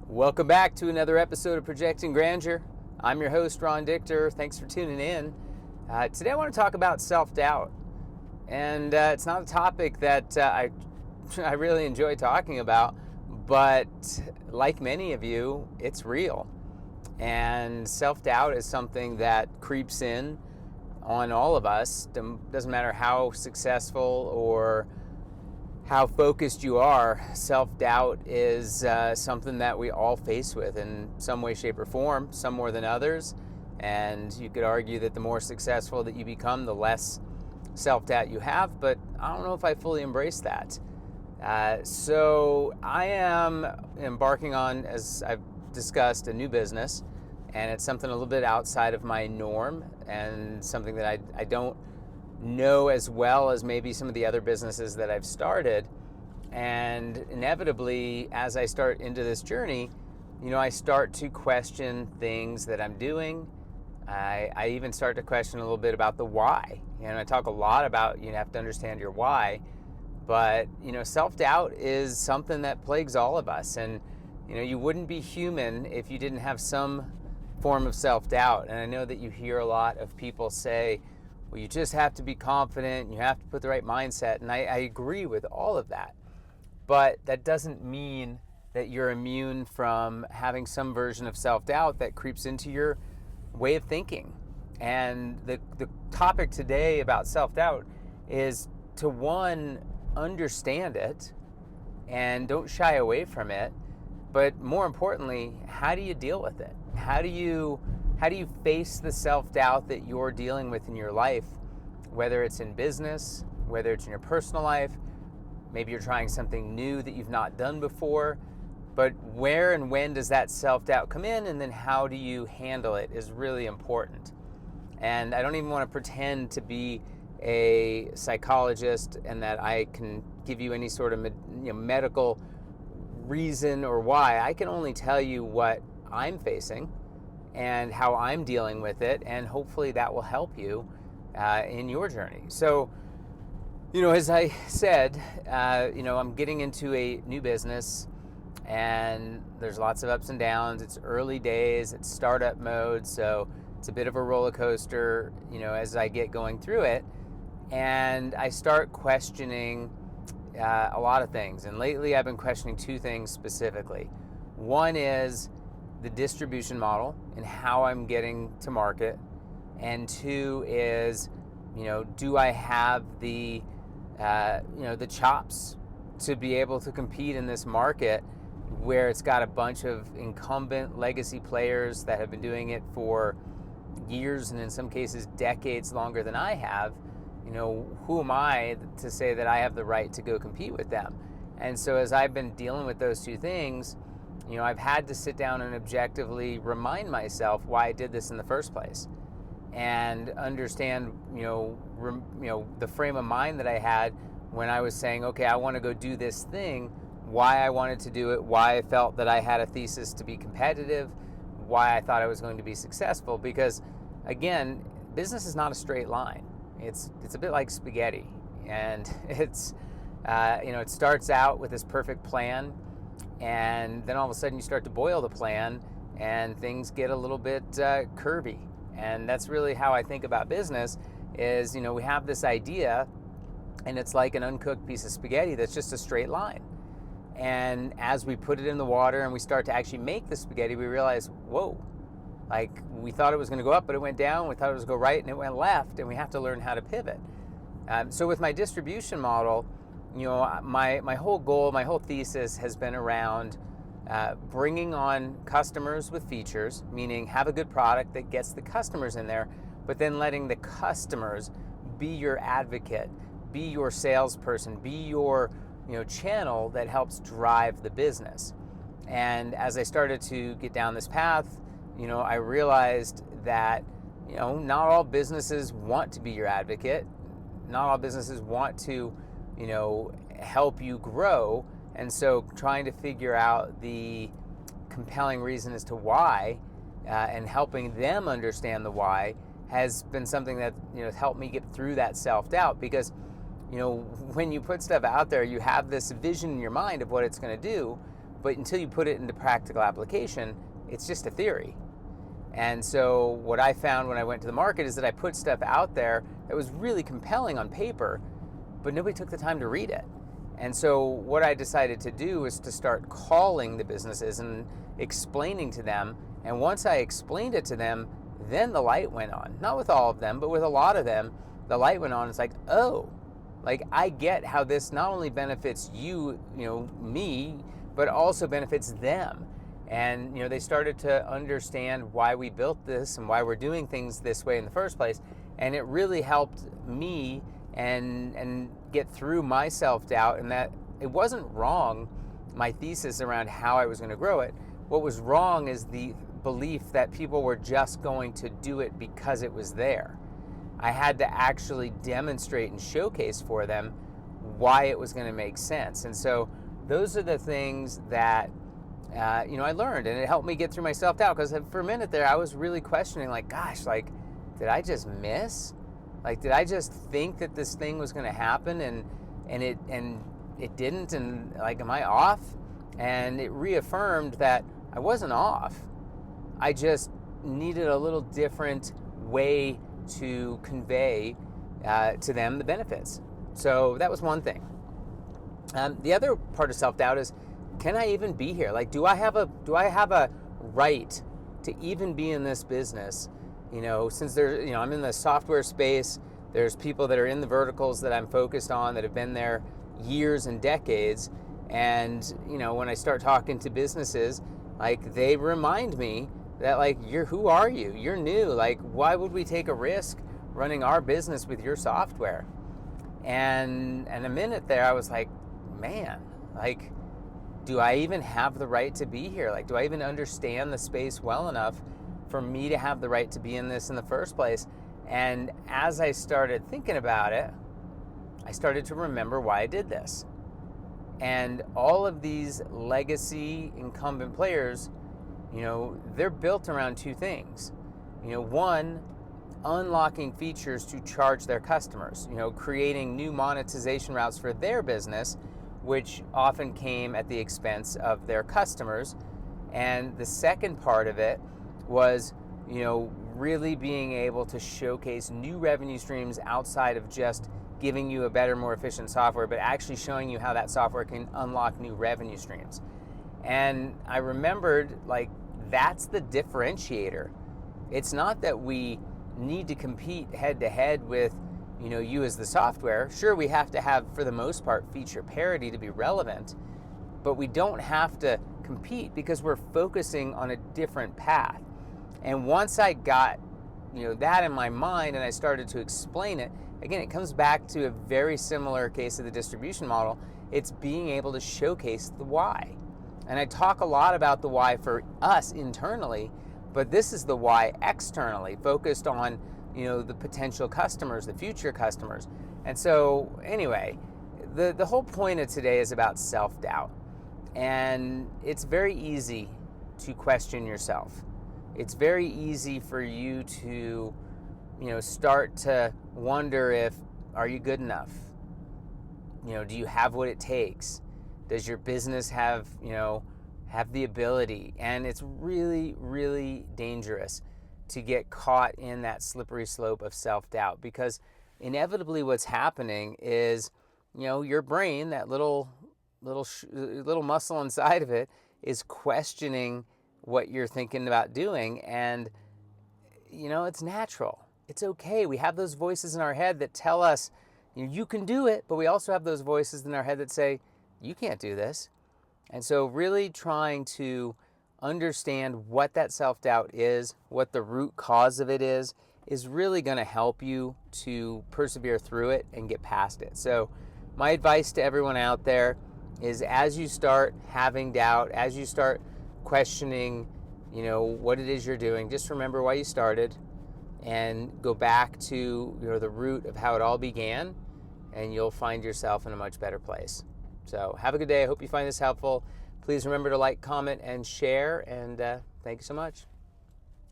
Welcome back to another episode of Projecting Grandeur. I'm your host, Ron Dichter. Thanks for tuning in. Today I want to talk about self-doubt. And it's not a topic that I really enjoy talking about, but like many of you, it's real. And self-doubt is something that creeps in on all of us. Doesn't matter how successful or how focused you are. Self-doubt is something that we all face with in some way, shape, or form, some more than others. And you could argue that the more successful that you become, the less self-doubt you have, but I don't know if I fully embrace that. So I am embarking on, as I've discussed, a new business, and it's something a little bit outside of my norm and something that I don't know as well as maybe some of the other businesses that I've started. And inevitably, as I start into this journey, I start to question things that I'm doing. I even start to question a little bit about the why. I talk a lot about you have to understand your why, but self-doubt is something that plagues all of us. And you wouldn't be human if you didn't have some form of self-doubt. And I know that you hear a lot of people say, well, you just have to be confident, you have to put the right mindset, and I agree with all of that. But that doesn't mean that you're immune from having some version of self-doubt that creeps into your way of thinking. And the topic today about self-doubt is to, one, understand it and don't shy away from it, but more importantly, how do you deal with it? How do you face the self-doubt that you're dealing with in your life, whether it's in business, whether it's in your personal life, maybe you're trying something new that you've not done before, but where and when does that self-doubt come in, and then how do you handle it is really important. And I don't even want to pretend to be a psychologist and that I can give you any sort of medical reason or why. I can only tell you what I'm facing and how I'm dealing with it, and hopefully that will help you in your journey. So, as I said, I'm getting into a new business, and there's lots of ups and downs. It's early days, it's startup mode, so it's a bit of a roller coaster, as I get going through it, and I start questioning a lot of things. And lately I've been questioning two things specifically. One is the distribution model and how I'm getting to market, and two is, do I have the chops to be able to compete in this market where it's got a bunch of incumbent legacy players that have been doing it for years and in some cases decades longer than I have. Who am I to say that I have the right to go compete with them? And so as I've been dealing with those two things, I've had to sit down and objectively remind myself why I did this in the first place, and understand, the frame of mind that I had when I was saying, okay, I want to go do this thing, why I wanted to do it, why I felt that I had a thesis to be competitive, why I thought I was going to be successful. Because again, business is not a straight line. It's a bit like spaghetti, and it's it starts out with this perfect plan, and then all of a sudden you start to boil the plan and things get a little bit curvy. And that's really how I think about business is, we have this idea and it's like an uncooked piece of spaghetti that's just a straight line. And as we put it in the water and we start to actually make the spaghetti, we realize, whoa, like we thought it was going to go up, but it went down. We thought it was going to go right and it went left, and we have to learn how to pivot. So with my distribution model, my whole goal, my whole thesis has been around bringing on customers with features, meaning have a good product that gets the customers in there, but then letting the customers be your advocate, be your salesperson, be your channel that helps drive the business. And as I started to get down this path, I realized that not all businesses want to be your advocate. Not all businesses want to help you grow. And so trying to figure out the compelling reason as to why and helping them understand the why has been something that helped me get through that self-doubt. Because when you put stuff out there, you have this vision in your mind of what it's going to do, but until you put it into practical application, it's just a theory. And so what I found when I went to the market is that I put stuff out there that was really compelling on paper, but nobody took the time to read it. And so what I decided to do was to start calling the businesses and explaining to them. And once I explained it to them, then the light went on. Not with all of them, but with a lot of them, the light went on. It's like, oh, like I get how this not only benefits you, me, but also benefits them. And they started to understand why we built this and why we're doing things this way in the first place. And it really helped me and get through my self-doubt, and that it wasn't wrong, my thesis around how I was going to grow it. What was wrong is the belief that people were just going to do it because it was there. I had to actually demonstrate and showcase for them why it was going to make sense. And so those are the things that I learned, and it helped me get through my self-doubt, because for a minute there I was really questioning, like, gosh, like, did I just miss? Like, did I just think that this thing was going to happen and it didn't, and like, am I off? And it reaffirmed that I wasn't off. I just needed a little different way to convey to them the benefits. So that was one thing. The other part of self-doubt is, can I even be here? Like, do I have a right to even be in this business? Since there's, I'm in the software space, there's people that are in the verticals that I'm focused on that have been there years and decades. And, when I start talking to businesses, like, they remind me that, like, who are you? You're new. Like, why would we take a risk running our business with your software? And a minute there, I was like, man, like, do I even have the right to be here? Like, do I even understand the space well enough for me to have the right to be in this in the first place? And as I started thinking about it, I started to remember why I did this. And all of these legacy incumbent players, they're built around two things. One, unlocking features to charge their customers, creating new monetization routes for their business, which often came at the expense of their customers. And the second part of it was, really being able to showcase new revenue streams outside of just giving you a better, more efficient software, but actually showing you how that software can unlock new revenue streams. And I remembered, like, that's the differentiator. It's not that we need to compete head to head with, you as the software. Sure, we have to have, for the most part, feature parity to be relevant, but we don't have to compete because we're focusing on a different path. And once I got, that in my mind and I started to explain it, again, it comes back to a very similar case of the distribution model. It's being able to showcase the why. And I talk a lot about the why for us internally, but this is the why externally, focused on, the potential customers, the future customers. And so anyway, the whole point of today is about self-doubt. And it's very easy to question yourself. It's very easy for you to, start to wonder if, are you good enough? Do you have what it takes? Does your business have the ability? And it's really, really dangerous to get caught in that slippery slope of self-doubt, because inevitably what's happening is, your brain, that little muscle inside of it, is questioning what you're thinking about doing. And, it's natural. It's okay. We have those voices in our head that tell us, you can do it, but we also have those voices in our head that say, you can't do this. And so really trying to understand what that self-doubt is, what the root cause of it is really going to help you to persevere through it and get past it. So my advice to everyone out there is, as you start having doubt, as you start questioning, what it is you're doing, just remember why you started and go back to, the root of how it all began, and you'll find yourself in a much better place. So have a good day. I hope you find this helpful. Please remember to like, comment, and share, and thank you so much.